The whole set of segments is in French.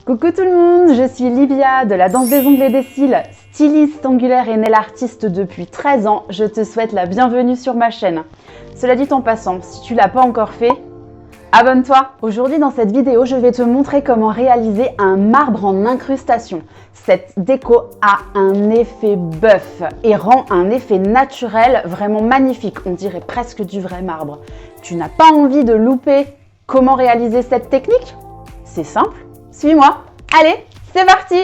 Coucou tout le monde, je suis Livia de la danse des ongles et des cils, styliste angulaire et nail artiste depuis 13 ans. Je te souhaite la bienvenue sur ma chaîne. Cela dit en passant, si tu l'as pas encore fait, abonne-toi. Aujourd'hui dans cette vidéo, je vais te montrer comment réaliser un marbre en incrustation. Cette déco a un effet bœuf et rend un effet naturel vraiment magnifique. On dirait presque du vrai marbre. Tu n'as pas envie de louper comment réaliser cette technique? C'est simple. Suis-moi. Allez, c'est parti!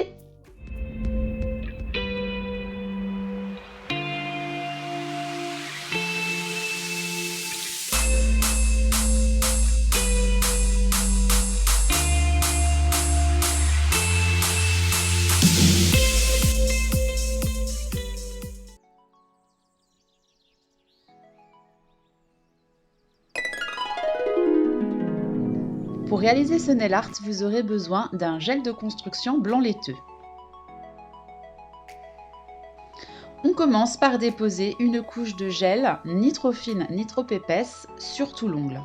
Pour réaliser ce nail art, vous aurez besoin d'un gel de construction blanc laiteux. On commence par déposer une couche de gel, ni trop fine ni trop épaisse, sur tout l'ongle.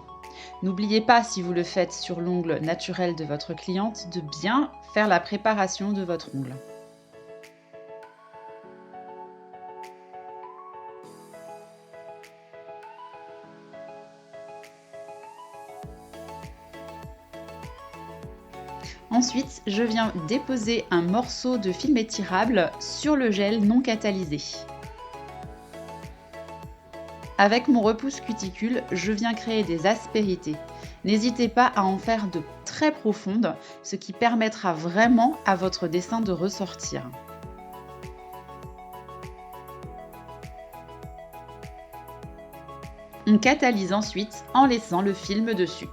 N'oubliez pas, si vous le faites sur l'ongle naturel de votre cliente, de bien faire la préparation de votre ongle. Ensuite, je viens déposer un morceau de film étirable sur le gel non catalysé. Avec mon repousse cuticule, je viens créer des aspérités. N'hésitez pas à en faire de très profondes, ce qui permettra vraiment à votre dessin de ressortir. On catalyse ensuite en laissant le film dessus.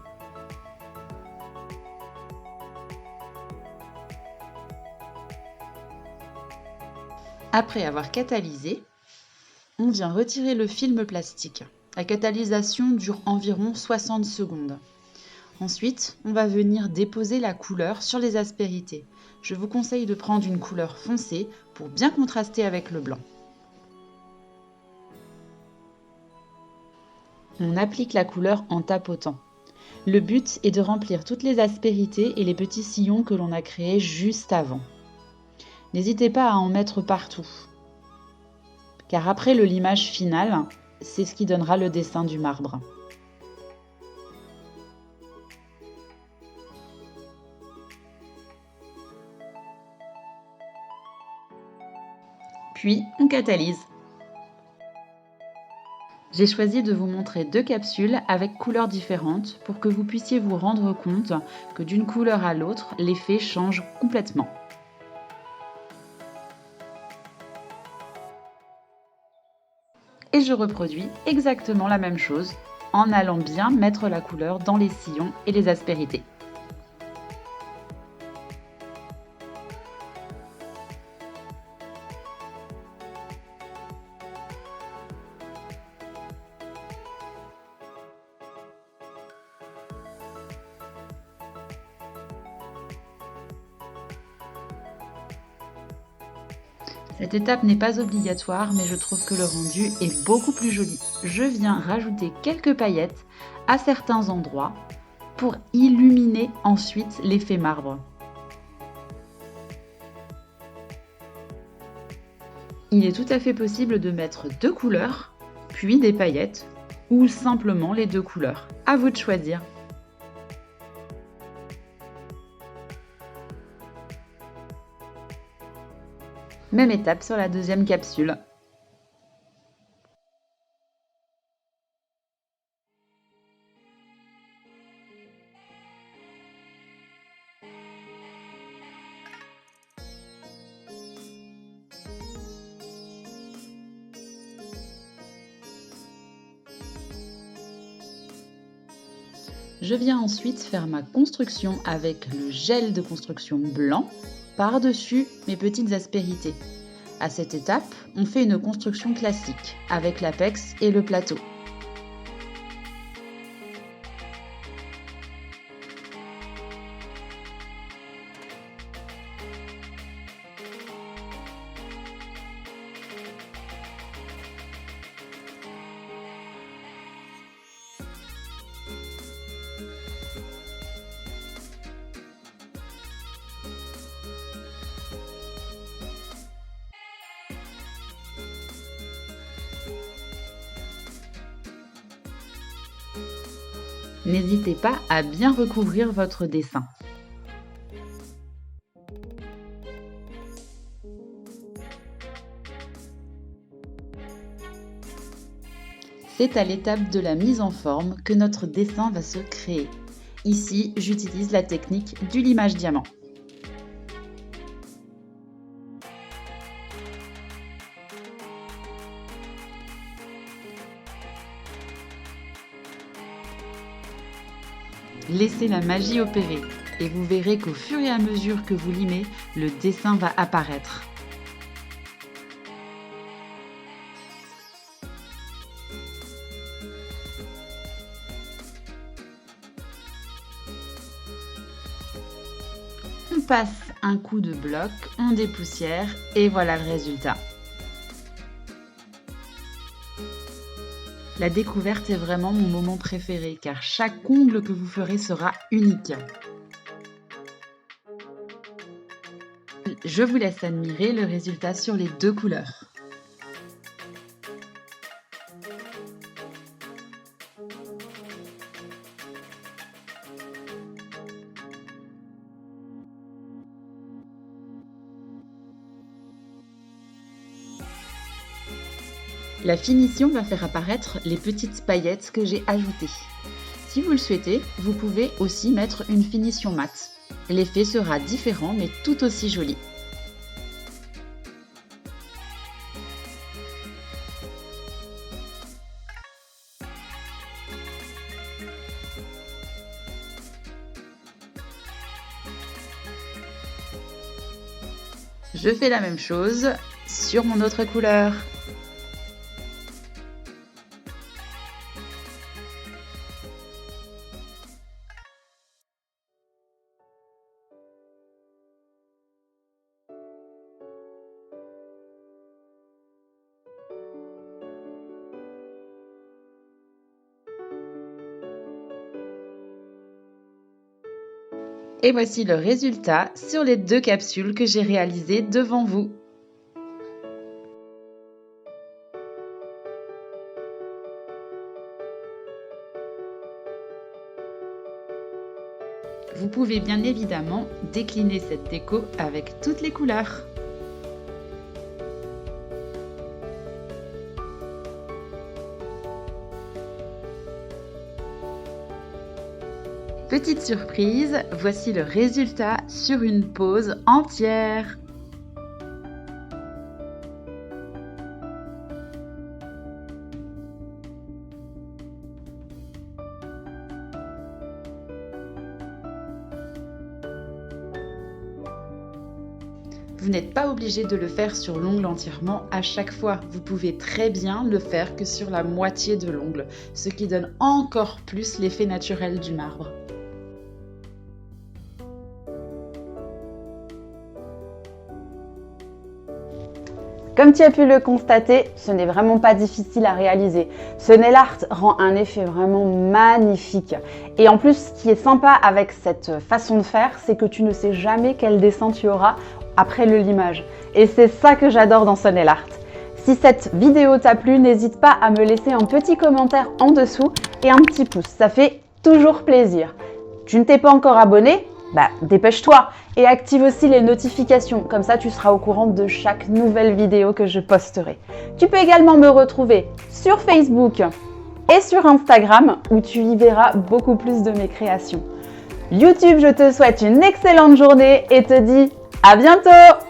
Après avoir catalysé, on vient retirer le film plastique. La catalysation dure environ 60 secondes. Ensuite, on va venir déposer la couleur sur les aspérités. Je vous conseille de prendre une couleur foncée pour bien contraster avec le blanc. On applique la couleur en tapotant. Le but est de remplir toutes les aspérités et les petits sillons que l'on a créés juste avant. N'hésitez pas à en mettre partout, car après le limage final, c'est ce qui donnera le dessin du marbre. Puis on catalyse. J'ai choisi de vous montrer deux capsules avec couleurs différentes pour que vous puissiez vous rendre compte que d'une couleur à l'autre, l'effet change complètement. Et je reproduis exactement la même chose en allant bien mettre la couleur dans les sillons et les aspérités. Cette étape n'est pas obligatoire, mais je trouve que le rendu est beaucoup plus joli. Je viens rajouter quelques paillettes à certains endroits pour illuminer ensuite l'effet marbre. Il est tout à fait possible de mettre deux couleurs, puis des paillettes, ou simplement les deux couleurs. À vous de choisir. Même étape sur la deuxième capsule. Je viens ensuite faire ma construction avec le gel de construction blanc par-dessus mes petites aspérités. À cette étape, on fait une construction classique avec l'apex et le plateau. n'hésitez pas à bien recouvrir votre dessin. C'est à l'étape de la mise en forme que notre dessin va se créer. Ici, j'utilise la technique du limage diamant. Laissez la magie opérer et vous verrez qu'au fur et à mesure que vous limez, le dessin va apparaître. On passe un coup de bloc, on dépoussière et voilà le résultat. La découverte est vraiment mon moment préféré car chaque ongle que vous ferez sera unique. Je vous laisse admirer le résultat sur les deux couleurs. La finition va faire apparaître les petites paillettes que j'ai ajoutées. Si vous le souhaitez, vous pouvez aussi mettre une finition mate. L'effet sera différent mais tout aussi joli. Je fais la même chose sur mon autre couleur. Et voici le résultat sur les deux capsules que j'ai réalisées devant vous. Vous pouvez bien évidemment décliner cette déco avec toutes les couleurs. Petite surprise, voici le résultat sur une pose entière. Vous n'êtes pas obligé de le faire sur l'ongle entièrement à chaque fois. Vous pouvez très bien le faire que sur la moitié de l'ongle, ce qui donne encore plus l'effet naturel du marbre. Comme tu as pu le constater, ce n'est vraiment pas difficile à réaliser. Ce nail art rend un effet vraiment magnifique. Et en plus, ce qui est sympa avec cette façon de faire, c'est que tu ne sais jamais quel dessin tu auras après le limage. Et c'est ça que j'adore dans ce nail art. Si cette vidéo t'a plu, n'hésite pas à me laisser un petit commentaire en dessous et un petit pouce. Ça fait toujours plaisir. Tu ne t'es pas encore abonné ? Dépêche-toi et active aussi les notifications, comme ça tu seras au courant de chaque nouvelle vidéo que je posterai. Tu peux également me retrouver sur Facebook et sur Instagram où tu y verras beaucoup plus de mes créations. YouTube, je te souhaite une excellente journée et te dis à bientôt!